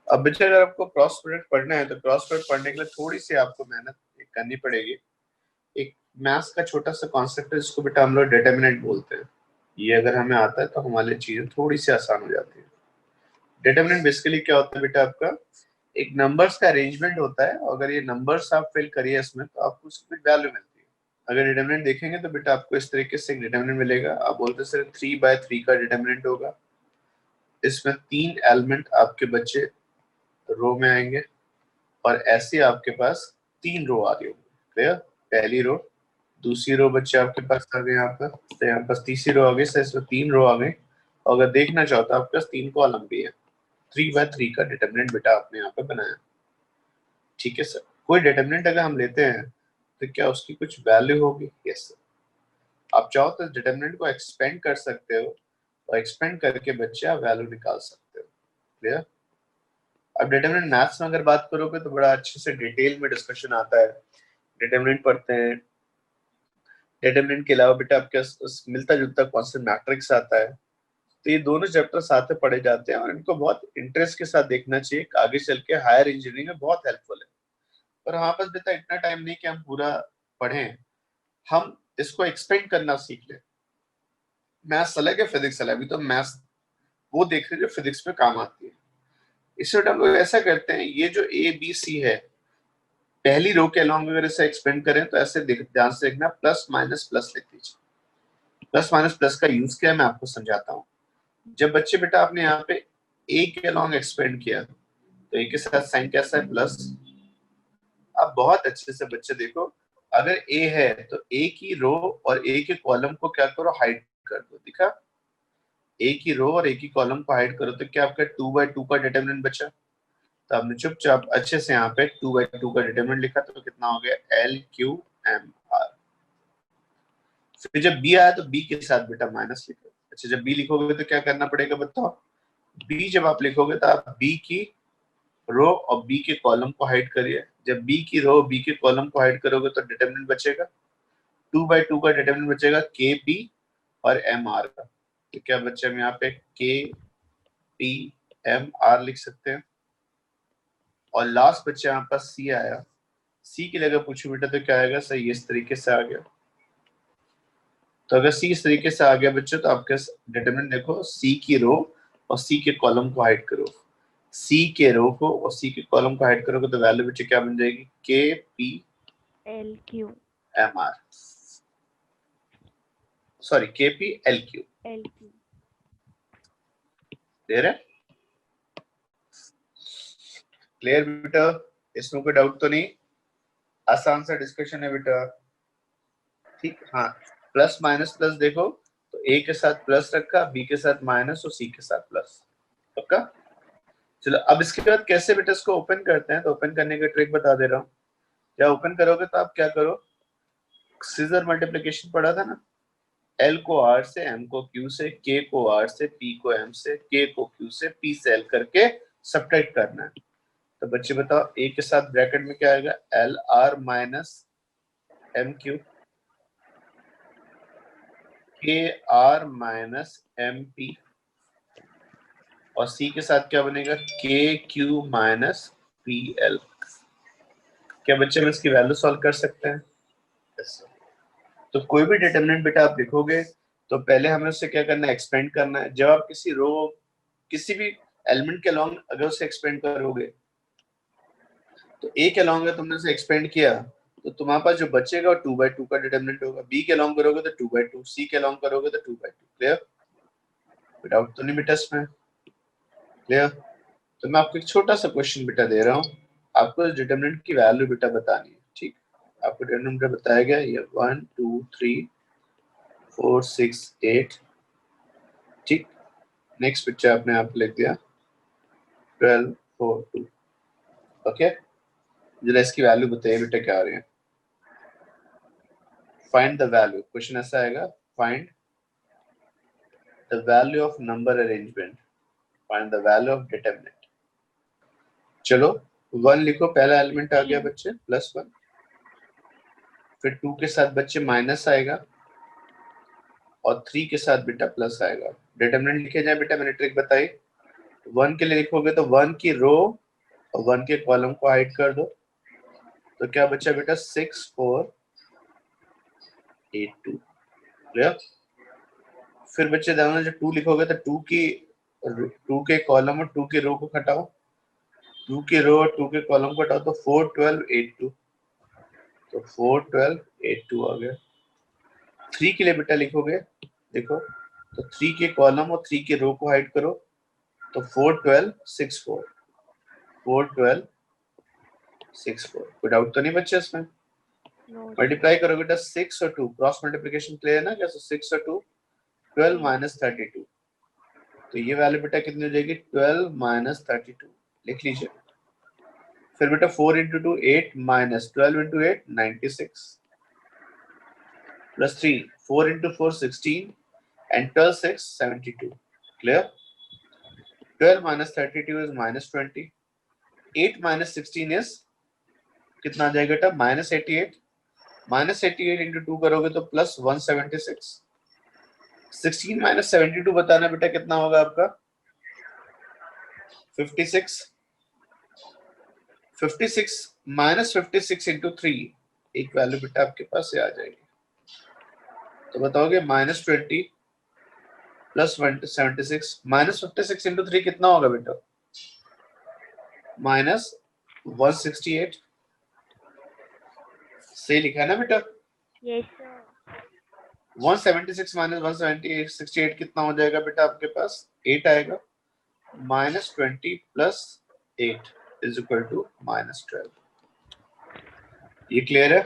अब बेटा अगर आपको क्रॉस प्रोडक्ट पढ़ना है तो क्रॉस प्रोडक्ट पढ़ने के लिए थोड़ी सी आपको मेहनत करनी पड़ेगी। एक मैथ्स का छोटा सा कॉन्सेप्ट है जिसको बेटा हम लोग डिटर्मिनेंट बोलते हैं। ये अगर हमें आता है तो हमारे लिए चीजें थोड़ी सी आसान हो जाती है। डिटर्मिनेंट बेसिकली क्या होता है बेटा, आपका एक नंबर्स का अरेंजमेंट होता है, और अगर ये नंबर्स आप फिल करिए इसमें तो आपको उसकी वैल्यू मिलती है। अगर डिटर्मिनेंट देखेंगे तो बेटा आपको इस तरीके से एक डिटर्मिनेंट मिलेगा। आप बोलते सर 3/3 का डिटर्मिनेंट होगा, इसमें 3 एलिमेंट आपके बच्चे रो में आएंगे और ऐसे आपके पास 3 रो आ रही होगी। क्लियर? पहली रो, दूसरी रो बच्चे आपके पास आ गए, यहाँ पर तो यहाँ पास तीसरी रो आ गई सर, इसमें 3 रो आ गई। और अगर देखना चाहो तो आपके पास 3 कॉलम भी है। 3/3 का डिटर्मिनेंट बेटा आपने यहाँ पे बनाया। ठीक है सर, कोई डिटर्मिनेंट अगर हम लेते हैं तो क्या उसकी कुछ वैल्यू होगी? Yes sir. आप चाहो तो डिटर्मिनेंट को एक्सपेंड कर सकते हो और एक्सपेंड करके बच्चे आप वैल्यू निकाल सकते हो। क्लियर? अब डिटर्मिनेंट मैथ्स में अगर बात करोगे तो बड़ा अच्छे से डिटेल में डिस्कशन आता है। डिटर्मिनेंट पढ़ते हैं, डिटर्मिनेंट के अलावा बेटा आपके मिलता जुलता कौन सा मैट्रिक्स आता है। तो ये दोनों चैप्टर साथ में पढ़े जाते हैं और इनको बहुत इंटरेस्ट के साथ देखना चाहिए, आगे चल के हायर इंजीनियरिंग में बहुत हेल्पफुल है। पर हमारे पास बेटा इतना टाइम नहीं कि हम पूरा पढ़ें, हम इसको एक्सपेंड करना सीख लें। मैथ्स अलग है, फिजिक्स अलग है। अभी तो मैथ्स वो देख रहे जो फिजिक्स में काम आती है। इससे हम लोग ऐसा करते हैं, ये जो ए बी सी है, पहली रो के अलॉन्ग अगर इसे एक्सपेंड करें तो ऐसे ध्यान से देखना, प्लस माइनस प्लस लिख दीजिए। प्लस माइनस प्लस का यूज क्या है मैं आपको समझाता हूँ। जब बच्चे बेटा आपने यहाँ पे ए के अलॉन्ग एक्सपेंड किया तो ए के साथ साइन कैसा है? प्लस। अब बहुत अच्छे से बच्चे देखो, अगर ए है तो ए की रो और ए के कॉलम को क्या करो? हाइड कर दो। दिखा? ए की रो और ए की कॉलम को हाइड करो तो क्या आपका 2/2 का डिटर्मिनेंट बचा। तो आपने चुपचाप अच्छे से यहाँ पे 2/2 का डिटर्मिनेंट लिखा तो कितना हो गया? LQMR। फिर जब बी आया तो बी के साथ बेटा माइनस लिखो। अच्छा, जब बी लिखोगे तो क्या करना पड़ेगा बताओ? बी जब आप लिखोगे तो आप बी की रो और बी के कॉलम को हाइड करिए। जब बी की रो बी के कॉलम को हाइड करोगे तो डिटर्मिनेंट बचेगा 2/2 का डिटर्मिनेंट बचेगा KP और MR का। तो क्या बच्चे हम यहाँ पे KPMR लिख सकते हैं। और लास्ट बच्चे यहाँ पास C आया, C की जगह पूछू बेटा तो क्या आएगा? सही इस तरीके से आ गया। तो अगर C इस तरीके से आ गया बच्चों तो आपके डिटरमिनेंट देखो, C की रो और C के कॉलम को हाइड करो। C के रो को और C के कॉलम को हाइड करोगे तो वैल्यू बच्चे क्या बन जाएगी? KPMR, sorry KPLQ। क्लियर है? क्लियर बेटा? इसमें कोई डाउट तो नहीं? आसान सा डिस्कशन है बेटा। ठीक, हाँ। प्लस माइनस प्लस देखो तो ए के साथ प्लस रखा, बी के साथ माइनस और सी के साथ प्लस। पक्का? चलो अब इसके बाद कैसे बेटा इसको ओपन करते हैं, तो ओपन करने का ट्रिक बता दे रहा हूँ। क्या ओपन करोगे तो आप क्या करो, सीजर मल्टीप्लिकेशन पढ़ा था ना, L को R से, M को Q से, K को R से, P को M से, K को Q से, P से L करके सब्ट्रैक्ट करना है। तो बच्चे बताओ A के साथ ब्रैकेट में क्या आएगा? LR minus MQ, KR minus MP, और C के साथ क्या बनेगा? KQ minus PL। क्या बच्चे हम इसकी वैल्यू सॉल्व कर सकते हैं? yes, तो कोई भी डिटरमिनेंट बेटा आप लिखोगे तो पहले हमें उससे क्या करना है? एक्सपेंड करना है। जब आप किसी रो किसी भी एलिमेंट के अलॉन्ग अगर उसे एक्सपेंड करोगे तो ए के अलॉन्ग तुमने उसे एक्सपेंड किया तो तुम्हारे पास जो बचेगा वो 2/2 का डिटरमिनेंट होगा। बी के अलॉन्ग करोगे तो 2/2, सी के अलॉन्ग करोगे तो 2/2। क्लियर? डाउट तो नहीं बेटा इसमें? क्लियर? तो मैं आपको एक छोटा सा क्वेश्चन बेटा दे रहा हूँ, आपको डिटरमिनेंट की वैल्यू बेटा बतानी है। ठीक, आपको डिटरमिनेंट बताया गया ये 1 2 3 4 6 8। ठीक, नेक्स्ट पिक्चर आपने यहाँ पे लिख दिया 12 4 2। ओके, जरा इसकी वैल्यू बताइए बेटा क्या आ रही है। फाइंड द वैल्यू, क्वेश्चन ऐसा आएगा, find the value of number arrangement, find the value of determinant. चलो 1 लिखो, पहला एलिमेंट आ गया बच्चे +1, फिर 2 के साथ बच्चे माइनस आएगा और 3 के साथ बेटा प्लस आएगा। डिटरमिनेंट लिखे जाए बेटा, मैंने ट्रिक बताई, 1 के लिए लिखोगे तो 1 की रो और 1 के कॉलम को हाइड कर दो, तो क्या बचा बेटा 6 4 8 2। क्लियर? फिर बच्चे ध्यान जो 2 लिखोगे तो 2 के कॉलम और 2 के रो को हटाओ, 2 के रो और 2 के कॉलम को हटाओ तो 4 12 8 2, तो 4 12 8 2 आ गया। 3 के लिए बेटा लिखोगे, देखो तो 3 के कॉलम और 3 के रो को हाइड करो, तो 4 12 6 4, 4 12 6 4। कोई डाउट तो नहीं बच्चे इसमें? मल्टीप्लाई करोगे बेटा 6 और 2, क्रॉस मल्टीप्लिकेशन क्लियर है ना? कैसे 6 और 2 12 माइनस 32, तो ये वैल्यू बेटा कितनी हो जाएगी 12 माइनस 32, लिख लीजिए। फिर बेटा 4 into 2 8 minus 12 into 8 96 plus 3 4 into 4 16 and 12 6 72। Clear? 12 minus 32 is minus 20, 8 minus 16 is कितना आ जाएगा बेटा minus 88, minus 88 इंटू 2 करोगे तो प्लस 176, 16 minus 72 बताना बेटा कितना होगा आपका 56, 56 minus 56 इंटू 3 एक वैल्यू बेटा आपके पास से आ जाएगी, तो बताओगे minus 20 प्लस 76, minus 56 इंटू 3 कितना होगा बेटा minus 168। सही लिखा है ना बेटा? Yes sir. 176 माइनस 168 कितना हो जाएगा बेटा आपके पास 8 आएगा, minus 20 plus 8 is equal to minus 12। ये क्लियर है?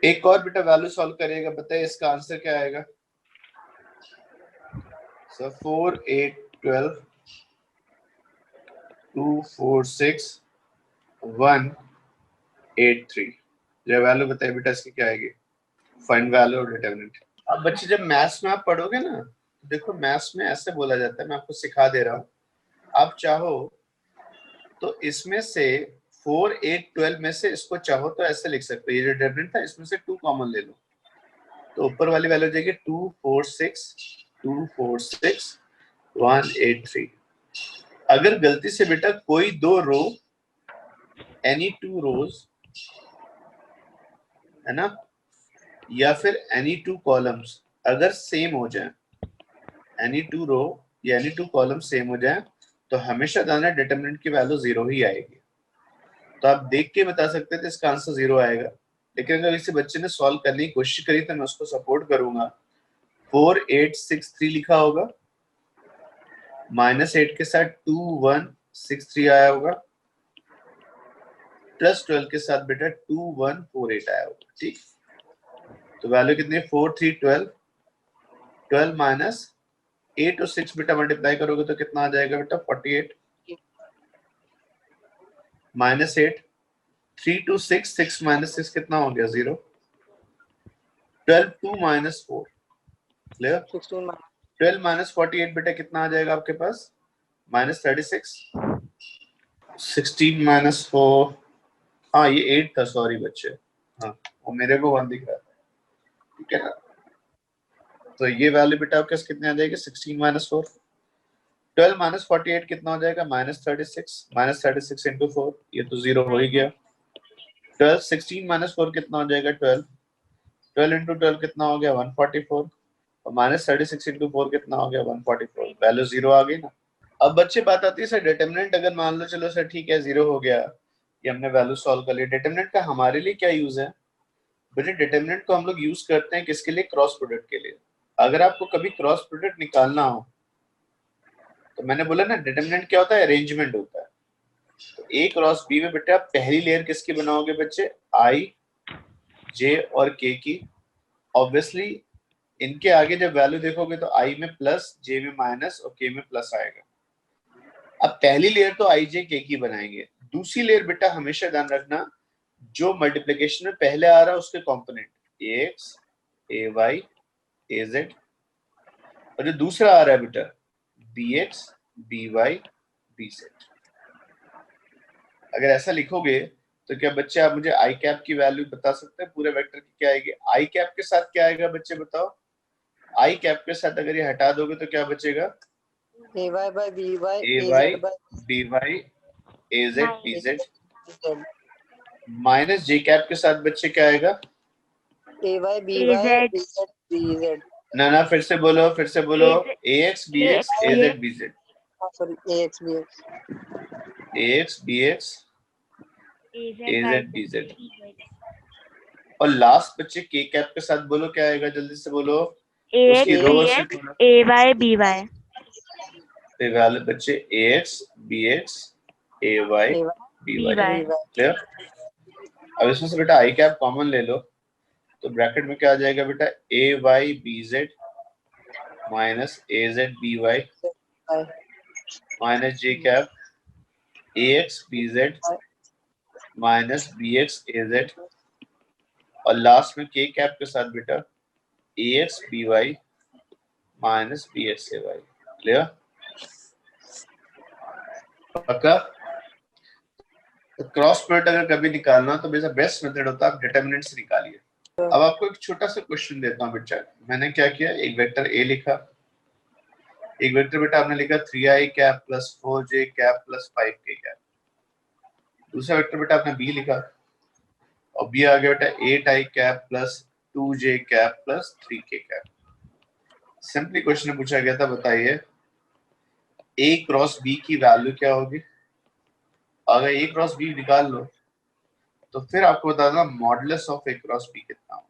एक और बेटा वैल्यू सॉल्व करिएगा, बताइए इसका आंसर क्या आएगा। सो 4 8 12 2 4 6 1 8 3, ये वैल्यू बताइए बेटा इसकी क्या आएगी, फाइंड वैल्यू और डिटरमिनेंट। अब बच्चे जब मैथ्स में आप पढ़ोगे ना, देखो मैथ्स में ऐसे बोला जाता है, मैं आपको सिखा दे रहा हूँ, आप चाहो तो इसमें से 4 8 12 में से इसको चाहो तो ऐसे लिख सकते हो, ये जो डिटरमिनेंट था इसमें से 2 कॉमन ले लो, तो ऊपर वाली वैल्यू हो जाएगी 2 4 6 2 4 6 1 8 3। अगर गलती से बेटा कोई दो रो एनी 2 रोज है ना, या फिर एनी 2 कॉलम्स अगर सेम हो जाए, एनी 2 रो या एनी 2 कॉलम सेम हो जाए, तो हमेशा दाना डिटरमिनेंट की वैल्यू 0 ही आएगी। तो आप देख के बता सकते थे इसका आंसर 0 आएगा, लेकिन अगर किसी बच्चे ने सॉल्व करने की कोशिश करी तो मैं उसको सपोर्ट करूंगा। 4 8 6 3 लिखा होगा, -8 के साथ 2 1 6 3 आया होगा, प्लस 12 के साथ बेटा 2 1 4 8 आया होगा। ठीक, तो वैल्यू कितनी है 4 3 12, 12 माइनस 8 और 6 बेटा मल्टीप्लाई करोगे तो कितना आ जाएगा बेटा 48, -8 3 2 6 6 माइनस 6 कितना हो गया 0, 12 2 माइनस 4 क्लियर, 12 माइनस 48 बेटा कितना आ जाएगा आपके पास -36, 16 माइनस 4, हाँ ये 8 था, सॉरी बच्चे, हाँ वो मेरे को 1 दिख रहा था, ठीक है ना। तो ये वैल्यू बेटा आपके पास कितने आ जाएगी 16 माइनस 4, 12 माइनस 48 कितना हो जाएगा -36 इंटू 4, ये तो 0 हो ही गया। 12 16 माइनस 4 कितना हो जाएगा 12, 12 इंटू 12 कितना हो गया 144, और -36 इंटू 4 कितना हो गया 144, वैल्यू 0 आ गई ना। अब बच्चे बात आती है सर डिटरमिनेंट, अगर मान लो चलो सर ठीक है 0 हो गया, ये हमने वैल्यू सॉल्व कर लिया, डिटरमिनेंट का हमारे लिए क्या यूज है बेटे? डिटरमिनेंट को हम लोग यूज करते हैं किसके लिए? क्रॉस प्रोडक्ट के लिए। अगर आपको कभी क्रॉस प्रोडक्ट निकालना हो तो मैंने बोला ना डिटरमिनेंट क्या होता है, अरेंजमेंट होता है। तो ए क्रॉस बी में बेटा आप पहली लेयर किसकी बनाओगे बच्चे? आई जे और के की। ऑब्वियसली इनके आगे जब वैल्यू देखोगे तो आई में प्लस, जे में माइनस और के में प्लस आएगा। अब पहली लेयर तो आई जे के की बनाएंगे, दूसरी लेयर बेटा हमेशा ध्यान रखना जो मल्टीप्लिकेशन में पहले आ रहा है उसके component A X A Y A Z, और जो दूसरा आ रहा है बेटा B X B Y B Z. अगर ऐसा लिखोगे तो क्या बच्चे आप मुझे आई कैप की वैल्यू बता सकते हैं पूरे वेक्टर की क्या आएगी? आई कैप के साथ क्या आएगा बच्चे बताओ? आई कैप के साथ अगर ये हटा दोगे तो क्या बचेगा? AY by BY, AY AZ by BY AZ BZ BZ, minus J cap के साथ बच्चे क्या आएगा? AY BY, BZ BZ, ना फिर से बोलो, फिर से बोलो। AX BX AZ BZ sorry AX BX, AX BX AZ BZ और लास्ट बच्चे के कैप के साथ बोलो क्या आएगा, जल्दी से बोलो। उसकी रो से थोड़ा AY BY वाले बच्चे AX BX AY BY। Clear? अब इसमें से बेटा आई कैप कॉमन ले लो तो ब्रैकेट में क्या आ जाएगा बेटा? AY BZ minus AZ BY minus J cap AX BZ minus BX AZ और लास्ट में के कैप के साथ बेटा AX BY minus BX AY। Clear? पक्का? तो क्रॉस प्रोडक्ट अगर कभी निकालना तो बेटा बेस्ट मेथड होता है आप डिटरमिनेंट से निकालिए। अब आपको एक छोटा सा क्वेश्चन देता हूँ बच्चा। मैंने क्या किया, एक वेक्टर ए लिखा, एक वेक्टर बेटा आपने लिखा 3i cap plus 4j cap plus 5k cap. दूसरा वेक्टर बेटा आपने बी लिखा और बी आ गया बेटा 8i cap plus 2j cap plus 3k cap. Simply question में पूछा गया था, बताइए a क्रॉस b की वैल्यू क्या होगी। अगर a क्रॉस b निकाल लो तो फिर आपको बताना modulus of a cross b कितना हो।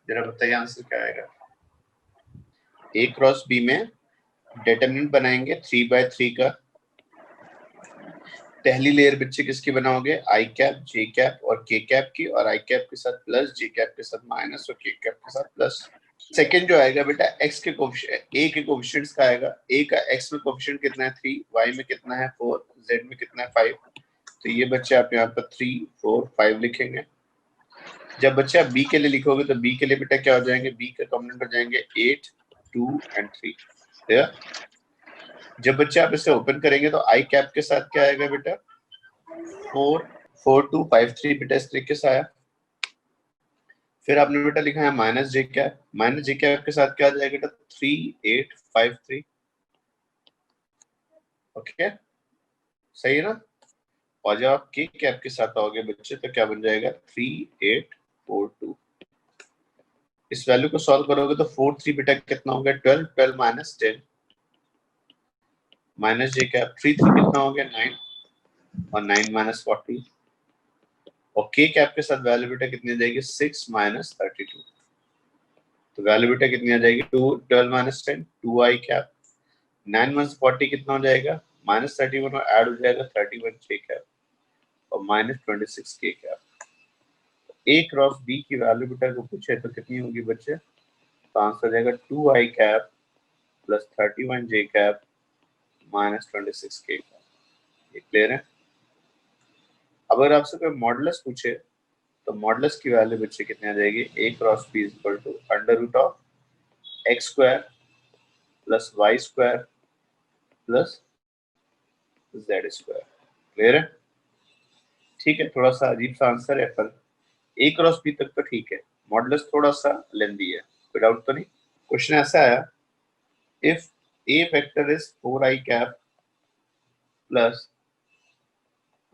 जरा बताइए आंसर क्या आएगा। a क्रॉस b में डिटरमिनेंट बनाएंगे 3/3 का। पहली लेयर बच्चे किसकी बनाओगे? आई कैप जे कैप और के कैप की, और आई कैप के साथ प्लस, जे कैप के साथ माइनस और के कैप के साथ प्लस। सेकंड जो आएगा बेटा एक्स के कोफिशिएंट, ए के कोफिशिएंट्स का आएगा। ए का एक्स में कोफिशिएंट कितना है 3, वाई में कितना है 4, जेड में कितना है 5। तो ये बच्चे आप यहाँ पर 3 4 5 लिखेंगे। जब बच्चे आप बी के लिए लिखोगे तो बी के लिए बेटा क्या हो जाएंगे? बी के कॉम्पोनेंट हो जाएंगे 8 2 एंड 3। क्लियर? जब बच्चे आप इसे ओपन करेंगे तो आई कैप के साथ क्या आएगा बेटा? 4 4 2 5 3 बेटा इस तरीके से आया। फिर आपने बेटा लिखा है माइनस जे कैप, माइनस जे कैप के साथ क्या आ जाएगा बेटा? 3 8 5 3। ओके सही है ना? और जब आप के कैप के साथ आओगे बच्चे तो क्या बन जाएगा? 3 8 4 2। इस वैल्यू को सॉल्व करोगे तो 4 3 बेटा कितना हो गया? 12 12 माइनस 10 माइनस जे कैप 3 3 कितना हो गया? 9 और 9 माइनस 40 और के कैप के साथ वैल्यू बेटा कितनी आ जाएगी? 6 माइनस 32। तो वैल्यू बेटा कितनी आ जाएगी? 2 12 माइनस 10 2 आई कैप 9 माइनस 40 कितना हो जाएगा? माइनस 31 और ऐड हो जाएगा 31 के कैप और माइनस 26 के कैप। ए क्रॉस बी की वैल्यू बेटा को पूछे तो कितनी होगी बच्चे? तो आंसर जाएगा 2 I cap plus 31 J cap minus 26 के कैप। ये क्लियर है? अगर आपसे कोई मॉडुलस पूछे तो मॉडुलस की वैल्यू बच्चे कितनी आ जाएगी? A cross B is equal to under root of X square plus Y square plus Z square. Clear है? ठीक है, थोड़ा सा अजीब सा आंसर है पर ए क्रॉस बी तक तो ठीक है, मॉडुलस थोड़ा सा लेंदी है, कोई डाउट तो नहीं। क्वेश्चन ऐसा आया, if A vector is 4i cap plus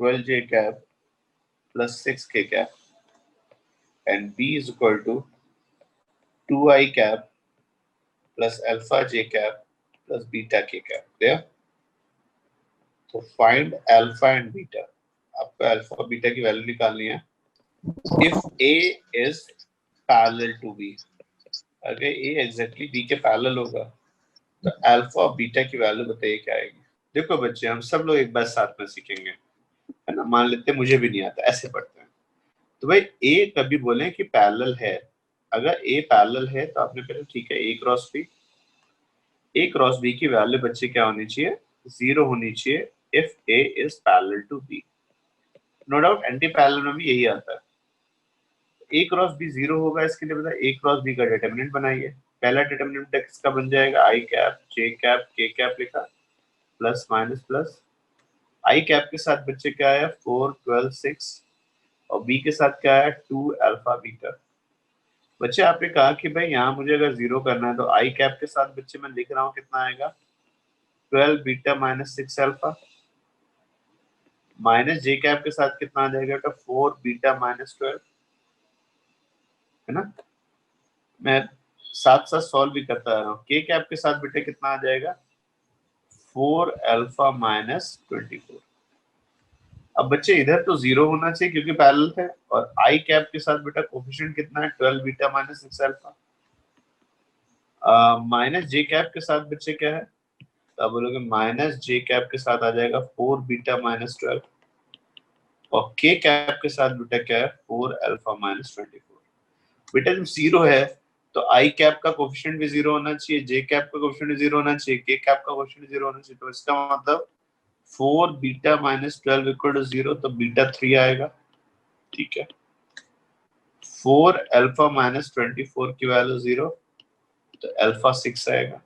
12j cap plus 6k cap and b is equal to 2i cap plus alpha j cap plus beta k cap. There. So find alpha and beta. आपको alpha और beta की value निकालनी है। If a is parallel to b, अगर a exactly b के parallel होगा तो alpha और beta की वैल्यू बताइए क्या आएगी। देखो बच्चे हम सब लोग एक बार साथ में सीखेंगे, है ना? मान लेते मुझे भी नहीं आता, ऐसे पढ़ते हैं। तो भाई a कभी बोले कि पैरेलल है, अगर a पैरेलल है तो आपने कहा ठीक है a cross b, a cross b की वैल्यू बच्चे क्या होनी चाहिए? 0 होनी चाहिए if a is parallel to b। No doubt anti parallel में भी यही आता है। a क्रॉस b 0 होगा, इसके लिए बता a क्रॉस b का डिटरमिनेंट बनाइए। पहला डिटरमिनेंट किसका बन जाएगा? i cap j cap k cap लिखा plus minus plus. i cap के साथ बच्चे क्या आया? 4 12 6 और b के साथ क्या आया? 2 अल्फा बीटा। बच्चे आपने कहा कि भाई यहाँ मुझे अगर 0 करना है तो आई कैप के साथ बच्चे मैं लिख रहा हूँ कितना आएगा? 12 बीटा माइनस 6 अल्फा माइनस जे कैप के साथ कितना आ जाएगा बेटा 4 बीटा माइनस 12, है ना। मैं साथ साथ सॉल्व भी करता रहा हूँ। के कैप के साथ बेटा कितना आ जाएगा 4 अल्फा माइनस 24। अब बच्चे इधर तो जीरो होना चाहिए क्योंकि पैरेलल है, और आई कैप के साथ बेटा कोफिशिएंट कितना है 12 बीटा माइनस 6 अल्फा माइनस जे कैप के साथ बच्चे क्या है, तो आप बोलोगे माइनस जे कैप के साथ आ जाएगा 4 बीटा माइनस 12, और के कैप के साथ बेटा क्या है 4 अल्फा माइनस 24। बेटा जब जीरो है तो आई कैप का कोफिशिएंट भी जीरो होना चाहिए, जे कैप का कोफिशिएंट जीरो होना चाहिए, के कैप का कोफिशिएंट जीरो होना चाहिए। तो इसका मतलब 4 बीटा माइनस 12 इक्वल टू 0, तो बीटा 3 आएगा, ठीक है। 4 अल्फा माइनस 24 की वैल्यू 0, तो अल्फा 6 आएगा।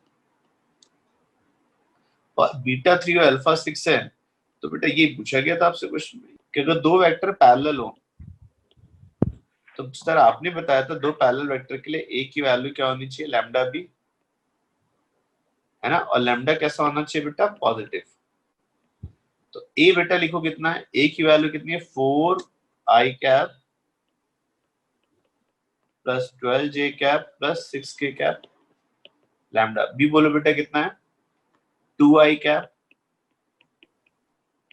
और बीटा 3 और अल्फा 6 है, तो बेटा ये पूछा गया था आपसे क्वेश्चन में कि अगर दो वेक्टर पैरेलल हो, तो सर आपने बताया था दो पैरेलल वेक्टर के लिए ए की वैल्यू क्या होनी चाहिए लैम्डा बी, है ना, और लैम्डा कैसा होना चाहिए बेटा पॉजिटिव। तो ए बेटा लिखो कितना है, ए की वैल्यू कितनी है 4 आई कैप प्लस 12 जे कैप प्लस 6 के कैप लैम्डा। बी बोलो बेटा कितना है 2 I cap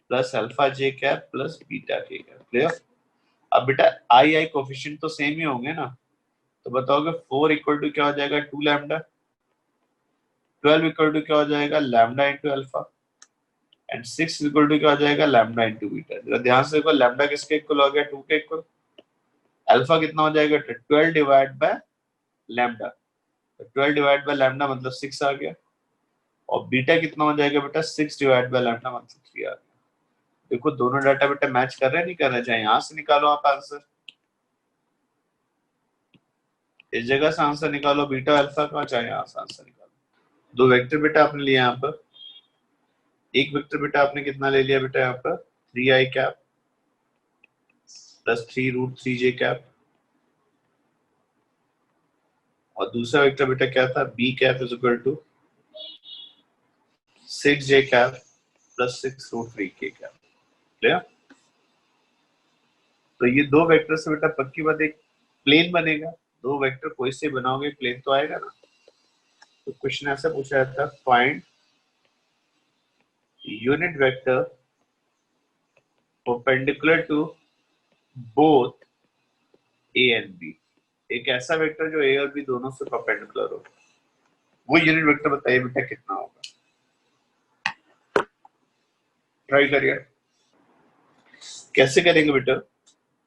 plus alpha J cap plus beta K cap. Clear. अब बेटा आई आई कोफिशिएंट तो सेम ही होंगे ना, तो बताओगे 4 इक्वल टू क्या हो जाएगा 2 लैम्डा, 12 इक्वल टू क्या हो जाएगा lambda into alpha, and 6 equal to क्या हो जाएगा लैम्डा इंटू बीटा। जरा ध्यान से देखो लैम्डा किसके इक्वल हो गया 2 के इक्वल, अल्फा कितना हो जाएगा 12 divide by lambda, 12 divide by lambda मतलब 6 आ गया, और बीटा कितना हो जाएगा बेटा 6 डिवाइड बाय लैम्डा मतलब 3 आ गया। देखो दोनों डाटा बेटा मैच कर रहे हैं नहीं कर रहे, चाहे यहां से निकालो आप आंसर, इस जगह से आंसर निकालो बीटा अल्फा का, चाहे यहां से आंसर निकालो। दो वेक्टर बेटा आपने लिया यहाँ पर, एक वेक्टर बेटा आपने कितना ले लिया बेटा यहाँ पर 3 I cap plus 3 root 3 J cap, और दूसरा वेक्टर बेटा क्या था B cap is equal to 6 J cap plus 6 root 3 K cap. Clear. तो ये दो वेक्टर से बेटा पक्की बात एक प्लेन बनेगा, दो वेक्टर कोई से बनाओगे प्लेन तो आएगा ना। तो क्वेश्चन ऐसा पूछा जाता है find unit vector perpendicular to both A and B. एक ऐसा वेक्टर जो ए और बी दोनों से परपेंडिकुलर हो, वो यूनिट वेक्टर बताइए बेटा कितना होगा। ट्राई करिए। कैसे करेंगे बेटा,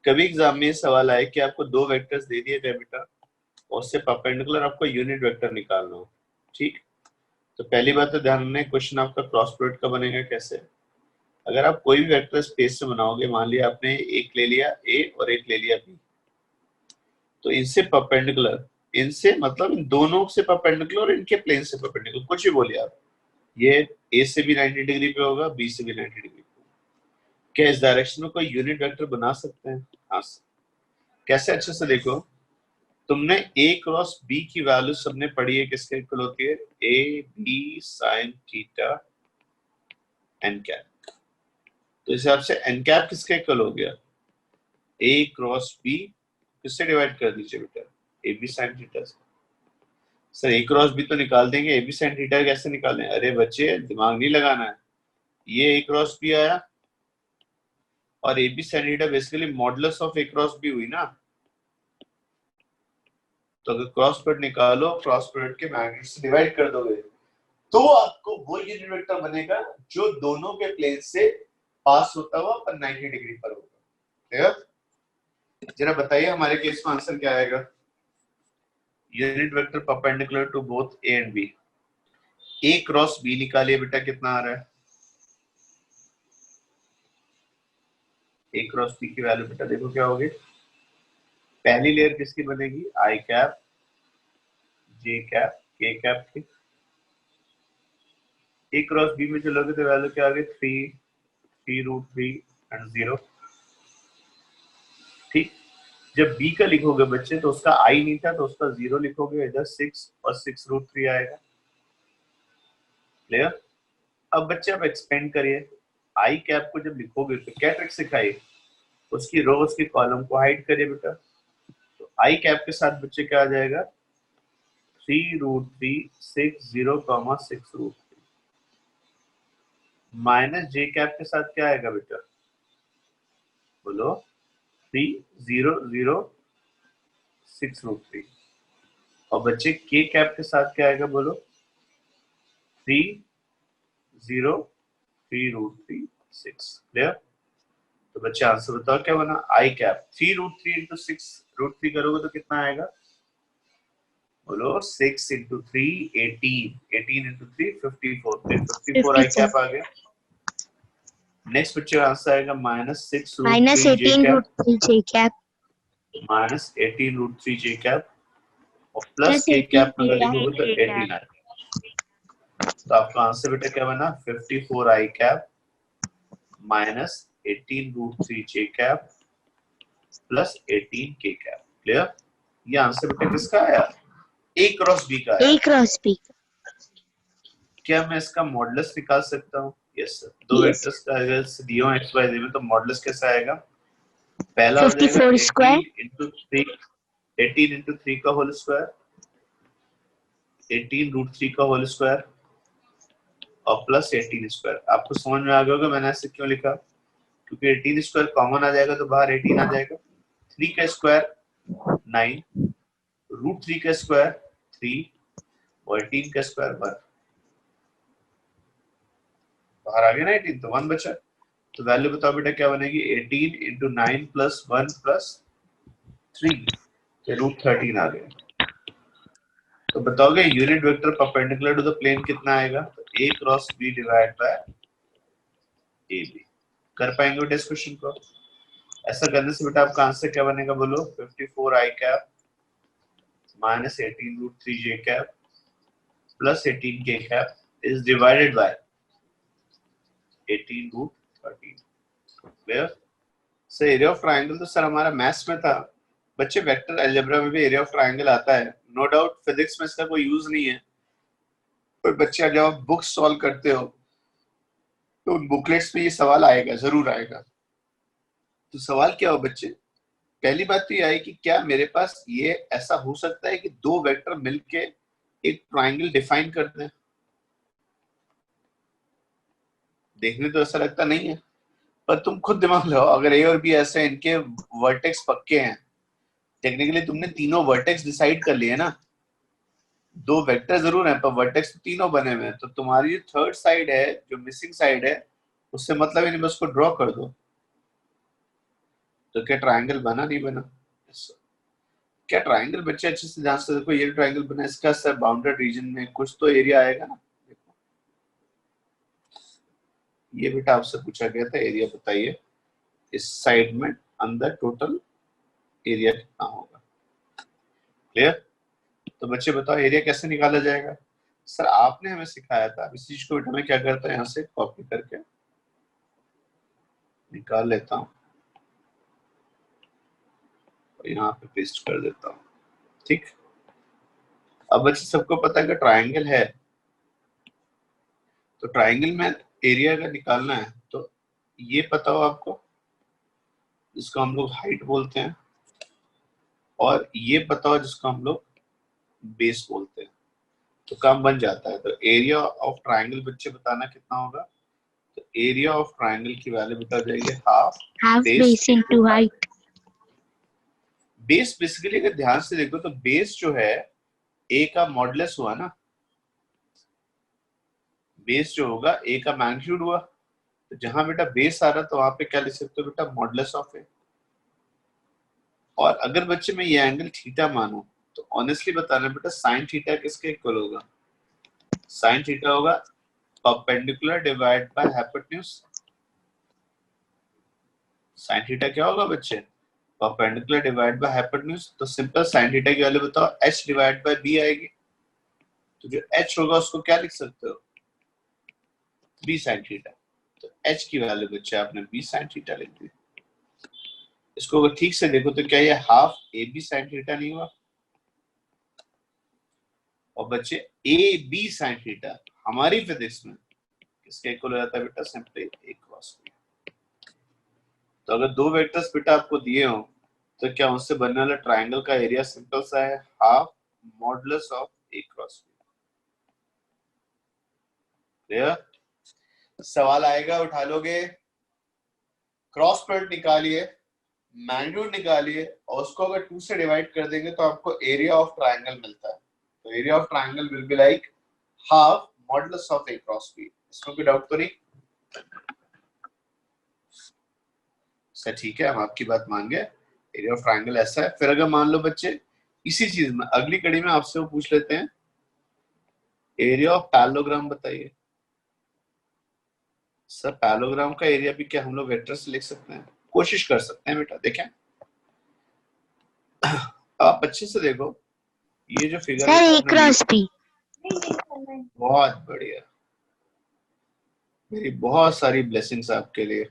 कभी एग्जाम में सवाल आए कि आपको दो वेक्टर्स दे दिए गए बेटा और उससे परपेंडिकुलर आपको यूनिट वेक्टर निकालना हो, ठीक। तो पहली बात तो ध्यान रखना क्वेश्चन आपका क्रॉस प्रोडक्ट का बनेगा कैसे। अगर आप कोई भी वेक्टर स्पेस से बनाओगे, मान लिया आपने एक ले लिया ए और एक ले लिया बी, तो इनसे परपेंडिकुलर, इनसे मतलब इन दोनों से परपेंडिकुलर और इनके प्लेन से परपेंडिकुलर, कुछ भी बोलिए आप, ये ए से भी 90 डिग्री पे होगा, बी से भी 90 डिग्री पे। क्या इस डायरेक्शन में कोई यूनिट वेक्टर बना सकते हैं? हाँ। कैसे, अच्छे से देखो, तुमने ए क्रॉस बी की वैल्यू सबने पढ़ी है, किसके इक्वल होती है A B sine theta N cap. तो इस हिसाब से एन कैप किसके इक्वल हो गया ए क्रॉस बी, किससे डिवाइड कर दीजिए बेटा ए बी साइन थीटा से। सर ए क्रॉस बी तो निकाल देंगे, ए बी साइन थीटा कैसे निकालें? अरे बच्चे दिमाग नहीं लगाना है, ये ए क्रॉस बी आया और A B sine theta basically modulus of A cross B हुई ना। तो अगर क्रॉस प्रोडक्ट निकालो, क्रॉस प्रोडक्ट के मैग्नीट्यूड से डिवाइड कर दोगे, तो आपको वो यूनिट वेक्टर बनेगा जो दोनों के प्लेन से पास होता हुआ पर 90 डिग्री पर होगा। क्लियर। जरा बताइए हमारे केस में आंसर क्या आएगा। Unit vector perpendicular to both A and B, A cross B निकालिए बेटा कितना आ रहा है, ए क्रॉस बी की वैल्यू बेटा देखो क्या होगी, पहली लेयर किसकी बनेगी I cap J cap K cap की, ए क्रॉस बी में चलोगे तो वैल्यू क्या आ गई 3 रूट 3 एंड 0, ठीक। जब बी का लिखोगे बच्चे तो उसका आई नहीं था तो उसका 0 लिखोगे, इधर 6 और 6 रूट 3 आएगा। क्लियर। अब बच्चे आप एक्सपेंड करिए, आई कैप को जब लिखोगे तो क्या ट्रिक सिखाइए, उसकी रो उसकी कॉलम को हाइड करिए बेटा। तो आई कैप के साथ बच्चे क्या आ जाएगा, 3√360, 6 माइनस जे कैप के साथ क्या आएगा बेटा, बोलो 300,6√3। और बच्चे के कैप के साथ क्या आएगा, बोलो 303√36। क्लियर। तो बच्चे आंसर बताओ क्या बना, आई कैप 3√3 इंटू 6√3 करोगे तो कितना आएगा, बोलो 6 इंटू 3 18, 18 इंटू 3 54, 54 आई कैप आ गया। नेक्स्ट बच्चे का आंसर आएगा -6√3 जे कैप, -18√3 जे कैप और प्लस के कैप अगर लिखोगे तो 18 आएगा। तो आपका आंसर बेटा क्या बना, 54 आई कैप -18√3 जे कैप प्लस 18 के कैप। क्लियर। ये आंसर बेटा किसका आया, ए क्रॉस बी का आया। क्या मैं इसका मॉडुलस निकाल सकता हूँ, यस सर। दो वेक्टर्स का अगर दिया हो एक्स वाई जेड में तो मॉडुलस कैसा आएगा, पहला हो जाएगा 18 इंटू 3 का होल स्क्वायर, 18√3 का होल स्क्वायर और प्लस 18 स्क्वायर। आपको समझ में आ गया होगा मैंने ऐसे क्यों लिखा, क्योंकि 18 स्क्वायर कॉमन आ जाएगा तो बाहर 18 आ जाएगा। 3 का स्क्वायर 9, √3 का स्क्वायर 3 और 18 का स्क्वायर 1, बाहर आ गया ना 18, तो 1 बचा। तो वैल्यू बताओ बेटा क्या बनेगी, 18 इंटू 9 प्लस 1 प्लस 3, √13 आ गया। तो बताओगे unit vector perpendicular to the plane कितना आएगा, तो a cross b divide by ab। कर पाएंगे बेटा इस क्वेश्चन को, ऐसा करने से बेटा आपका आंसर क्या बनेगा, बोलो 54 i cap -18√3 j cap plus 18 k cap is divided by 18√13। Clear. Sir area of triangle तो सर हमारा मैथ्स में था बच्चे, वेक्टर अलजेब्रा में भी एरिया ऑफ ट्रायंगल आता है, नो डाउट। फिजिक्स में इसका कोई यूज नहीं है, पर बच्चे जब आप बुक्स सॉल्व करते हो तो उन बुकलेट्स में ये सवाल आएगा, जरूर आएगा। तो सवाल क्या हो बच्चे, पहली बात तो ये आई कि क्या मेरे पास ये ऐसा हो सकता है कि दो वेक्टर मिलके एक ट्रायंगल डिफाइन कर दें। देखने तो ऐसा लगता नहीं है, पर तुम खुद दिमाग लगाओ, अगर ए और बी ऐसे इनके वर्टेक्स पक्के हैं, टेक्निकली तुमने तीनों वर्टेक्स डिसाइड कर लिए ना, दो वेक्टर जरूर हैं पर वर्टेक्स तो तीनों बने हुए हैं, तो तुम्हारी जो थर्ड साइड है, जो मिसिंग साइड है, उससे मतलब ही नहीं, बस को ड्रॉ कर दो। तो क्या ट्रायंगल बना, नहीं बना। क्या ट्रायंगल बच्चे अच्छे से ध्यान से देखो, ये ट्रायंगल बना, इसका सर बाउंडेड रीजन में कुछ तो एरिया आएगा ना। देखो ये बेटा आपसे पूछा गया था, एरिया बताइए इस साइड में अंदर टोटल एरिया कितना होगा। क्लियर। तो बच्चे बताओ एरिया कैसे निकाला जाएगा, सर आपने हमें सिखाया था। इस चीज को बेटा मैं क्या करता हूँ, यहाँ से कॉपी करके निकाल लेता हूँ और यहाँ पे पेस्ट कर देता हूँ। ठीक। अब बच्चे सबको पता है कि ट्रायंगल है, तो ट्रायंगल में एरिया अगर निकालना है तो ये पता हो आपको, जिसको हम लोग हाइट बोलते हैं, और ये पता हो जिसको हम लोग बेस बोलते हैं, तो काम बन जाता है। तो एरिया ऑफ ट्रायंगल बच्चे बताना कितना होगा, तो एरिया ऑफ ट्रायंगल की वैल्यू बता जाएगी half base into height. Base basically अगर ध्यान से देखो तो बेस जो है ए का मॉडुलस हुआ ना, बेस जो होगा ए का मैग्नीट्यूड हुआ, तो जहां बेटा बेस आ रहा तो वहां पे क्या लिख सकते हो बेटा, मॉडुलस ऑफ ए। और अगर बच्चे में ये एंगल थीटा मानो तो ऑनेस्टली बताना बेटा साइन थीटा किसके इक्वल होगा, साइन थीटा होगा perpendicular divide by hypotenuse. Sine theta क्या होगा बच्चे, परपेंडिकुलर डिवाइड बाय हाइपोटेन्यूज। तो सिंपल साइन थीटा की वैल्यू बताओ, h डिवाइड बाय b आएगी, तो जो h होगा उसको क्या लिख सकते हो, b साइन थीटा। तो h की वैल्यू बच्चे आपने b साइन थीटा लिख दी। इसको अगर ठीक से देखो तो क्या ये half A B sine theta नहीं हुआ, और बच्चे ए बी साइन थीटा हमारी फिजिक्स में किसके इक्वल हो जाता है बेटा, सिंपली ए क्रॉस बी। तो अगर दो वेक्टर्स बेटा आपको दिए हो तो क्या उससे बनने वाला ट्राइंगल का एरिया सिंपल सा है, half modulus of A cross B. Clear? सवाल आएगा, उठा लोगे, क्रॉस प्रोडक्ट निकालिए, मैग्नीट्यूड निकालिए और उसको अगर 2 से डिवाइड कर देंगे तो आपको एरिया ऑफ ट्राइंगल मिलता है। तो area of triangle will be like half modulus of A cross B. इसमें कोई डाउट तो नहीं? सर ठीक है, हम आपकी बात मान गए, एरिया ऑफ ट्राइंगल ऐसा है। फिर अगर मान लो बच्चे इसी चीज में अगली कड़ी में आपसे वो पूछ लेते हैं, एरिया ऑफ पैरेललोग्राम बताइए। सर पैरेललोग्राम का एरिया भी क्या हम लोग वेक्टर से लिख सकते हैं? कोशिश कर सकते हैं बेटा। देखें आप अच्छे से देखो, ये जो फिगर सर ए क्रॉस बी। बहुत बढ़िया, मेरी बहुत सारी ब्लेसिंग्स आपके लिए,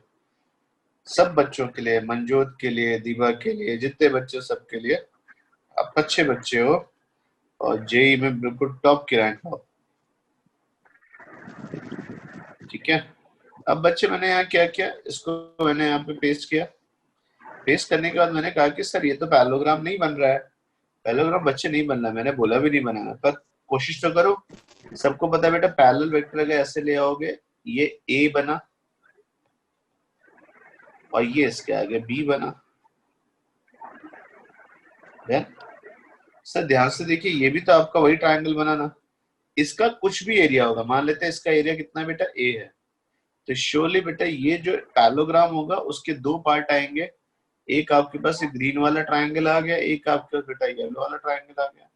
सब बच्चों के लिए, मंजोत के लिए, दीवा के लिए, जितने बच्चे सबके लिए। आप अच्छे बच्चे हो और जेई में बिल्कुल टॉप की रैंक हो। ठीक है, अब बच्चे मैंने यहाँ क्या किया, इसको मैंने यहाँ पे पेस्ट किया। पेस्ट करने के बाद मैंने कहा कि सर ये तो पैरेललोग्राम नहीं बन रहा है। पैरेललोग्राम बच्चे नहीं बन रहा, मैंने बोला भी नहीं बनाना, पर कोशिश तो करो। सबको पता है बेटा पैरेलल वेक्टर अगर ऐसे ले आओगे, ये ए बना और ये इसके आगे बी बना। सर ध्यान से देखिए, ये भी तो आपका वही ट्रायंगल बना ना। इसका कुछ भी एरिया होगा, मान लेते हैं इसका एरिया कितना बेटा, ए है, तो श्योरली बेटा ये जो पैरेललोग्राम होगा उसके दो पार्ट आएंगे। एक आपके पास एक ग्रीन वाला ट्रायंगल आ गया, एक आपके पास बेटा येलो वाला ट्रायंगल आ गया।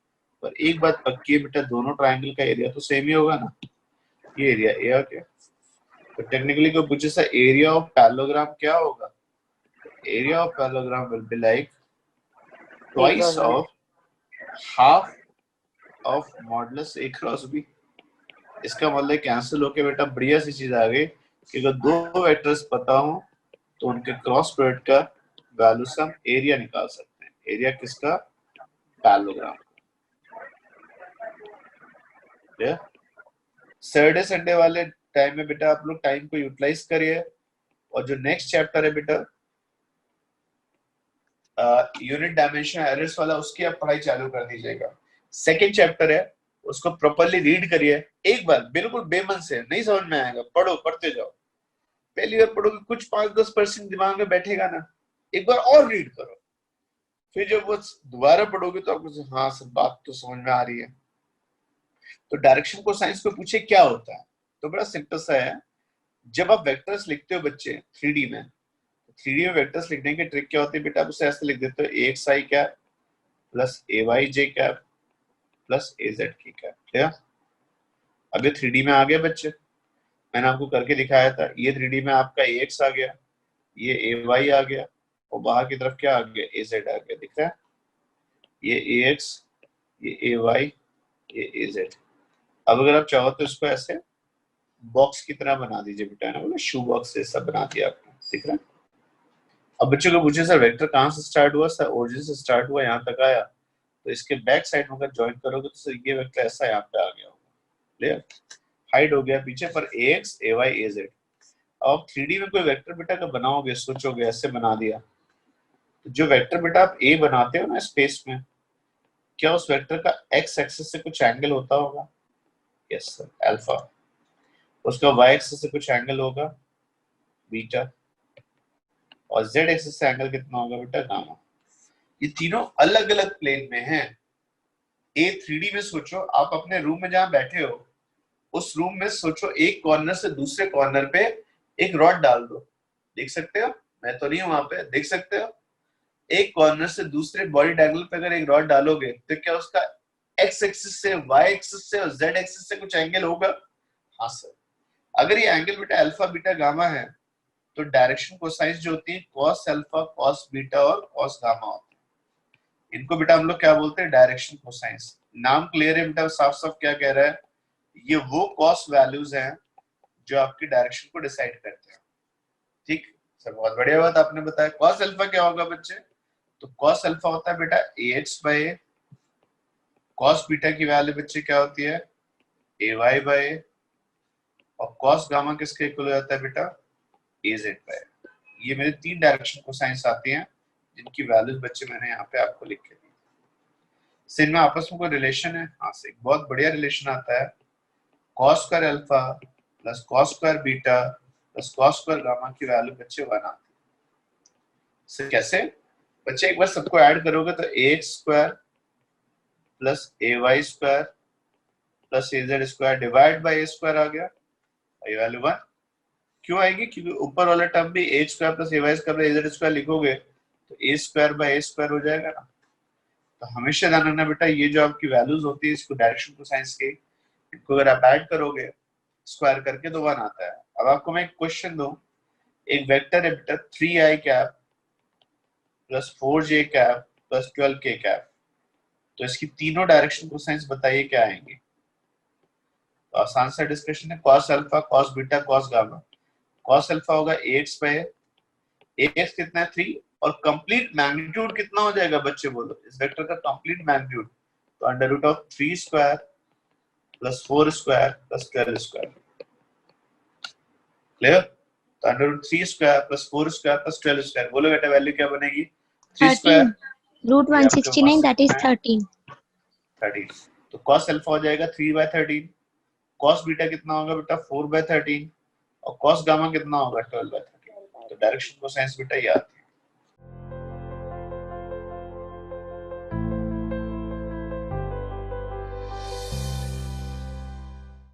पर एक बात पक्की है बेटा, दोनों ट्रायंगल का एरिया तो सेम ही होगा ना। ये एरिया ए आ गया, तो टेक्निकली कोई पूछे सर एरिया ऑफ पैरेललोग्राम क्या होगा, area of parallelogram will be like twice of half of modulus A cross B. इसका मतलब कैंसिल होके बेटा बढ़िया सी चीज आ गई कि अगर दो वेक्टर्स पता हो तो उनके क्रॉस प्रोडक्ट का वैल्यू से हम एरिया निकाल सकते हैं। एरिया किसका, पैरेललोग्राम। सैटरडे संडे वाले टाइम में बेटा आप लोग टाइम को यूटिलाइज करिए, और जो नेक्स्ट चैप्टर है बेटा यूनिट डायमेंशन एरर्स वाला, उसकी आप पढ़ाई चालू कर दीजिएगा। सेकंड चैप्टर है, उसको प्रॉपर्ली रीड करिए एक बार, बिल्कुल बेमन से, नहीं समझ में आएगा पढ़ो, पढ़ते जाओ। पहली बार पढ़ोगे कुछ 5-10% दिमाग में बैठेगा ना, एक बार और रीड करो, फिर जब वो दोबारा पढ़ोगे तो आपको हाँ सब बात तो समझ में आ रही है। तो डायरेक्शन को साइंस को पूछे क्या होता है, तो बड़ा सिंपल सा है। जब आप वेक्टर्स लिखते हो बच्चे 3D में, 3D में वेक्टर्स लिखने की ट्रिक क्या होती है बेटा, आप उसे ऐसे लिख देते हो AXI cap plus AYJ cap plus AZ की कैप। क्लियर? अब ये 3D में आ गया बच्चे, मैंने आपको करके दिखाया था। ये 3D में आपका AX आ गया, ये AY आ गया, और बाहर की तरफ क्या आ गया, AZ आ गया। दिख रहा है, ये AX, ये AY, ये AZ। अब अगर आप चाहो तो इसको ऐसे बॉक्स की तरह बना दीजिए बेटा, ना बोले शू बॉक्स जैसा बना दिया आपने। दिख रहा है? अब बच्चों को पूछे सर वेक्टर कहाँ से स्टार्ट हुआ, सर ओरिजिन से स्टार्ट हुआ, यहाँ तक आया, तो इसके बैक साइड में अगर ज्वाइन करोगे तो सर ये वेक्टर ऐसा यहाँ पे आ गया होगा। क्लियर? हाइड हो गया पीछे पर AX AY AZ। अब 3D में कोई वेक्टर बेटा का बनाओगे, सोचोगे ऐसे बना दिया, तो जो वेक्टर बेटा आप A बनाते हो ना स्पेस में, क्या उस वेक्टर का x एक्सिस से कुछ एंगल होता होगा? Yes sir, alpha. उसका y एक्सिस से कुछ एंगल होगा, बीटा, और z एक्सिस से एंगल कितना होगा बेटा, गामा। ये तीनों अलग अलग प्लेन में हैं। ए 3D में सोचो, आप अपने रूम में जहां बैठे हो उस रूम में सोचो एक कॉर्नर से दूसरे कॉर्नर पे एक रॉड डाल दो, देख सकते हो, मैं तो नहीं हूं वहां पे, देख सकते हो, एक कॉर्नर से दूसरे बॉडी डायगोनल पे अगर एक रॉड डालोगे तो क्या उसका x एक्सिस से y एक्सिस से और z एक्सिस से कुछ एंगल होगा? हाँ सर। अगर ये एंगल बेटा अल्फा बीटा गामा है तो डायरेक्शन कोसाइंस जो होती है cos अल्फा cos बीटा और cos गामा होती है। इनको बेटा हम लोग क्या बोलते हैं, डायरेक्शन कोसाइंस। नाम क्लियर है बेटा, साफ साफ क्या कह रहा है, ये वो कॉस वैल्यूज हैं जो आपकी डायरेक्शन को डिसाइड करते हैं। ठीक सर, बहुत बढ़िया बात आपने बताया। कॉस अल्फा क्या होगा बच्चे, तो कॉस अल्फा होता है बेटा AX by A। Cos beta की वैल्यू बच्चे क्या होती है, AY बाय A। और cos गामा किसके इक्वल हो जाता है बेटा az बाय। ये मेरे 3 डायरेक्शन कोसाइंस आती हैं जिनकी वैल्यूज बच्चे मैंने यहाँ पे आपको लिख के दी। से इनमें आपस में कोई रिलेशन है? हाँ, से एक बहुत बढ़िया रिलेशन आता है, cos square alpha plus cos square beta plus cos square gamma की वैल्यू बच्चे 1 आती है। से कैसे बच्चे, एक बार सबको ऐड करोगे तो ax square plus ay square plus az square divide by a square आ गया, ये वैल्यू 1 क्यों आएगी? क्योंकि ऊपर वाला टर्म भी a square plus ay square plus az square लिखोगे तो a square by a square हो जाएगा ना। तो हमेशा ध्यान रखना बेटा, ये जो आपकी वैल्यूज होती है इसको डायरेक्शन कोसाइंस के, इनको अगर आप ऐड करोगे स्क्वायर करके तो 1 आता है। अब आपको मैं एक क्वेश्चन दूं, एक वेक्टर है बेटा 3i cap plus 4j cap plus 12k cap, तो इसकी तीनों डायरेक्शन कोसाइंस बताइए क्या आएंगे? तो आसान सा डिस्कशन है, cos alpha cos beta cos gamma. cos alpha होगा ax बाय ax कितना है 3, और कंप्लीट मैग्नीट्यूड कितना हो जाएगा बच्चे बोलो, इस वेक्टर का कंप्लीट मैग्नीट्यूड, तो under root of 3 square plus 4 square plus 12 square. Clear? तो under root 3 square plus 4 square plus 12 square, बोलो बेटा वैल्यू क्या बनेगी? 3 स्क्वायर रूट 169 दैट इज 13। तो cos अल्फा हो जाएगा 3/13, cos बीटा कितना होगा बेटा 4/13, और cos गामा कितना होगा 12/13। तो डायरेक्शन कोसाइंस बेटा याद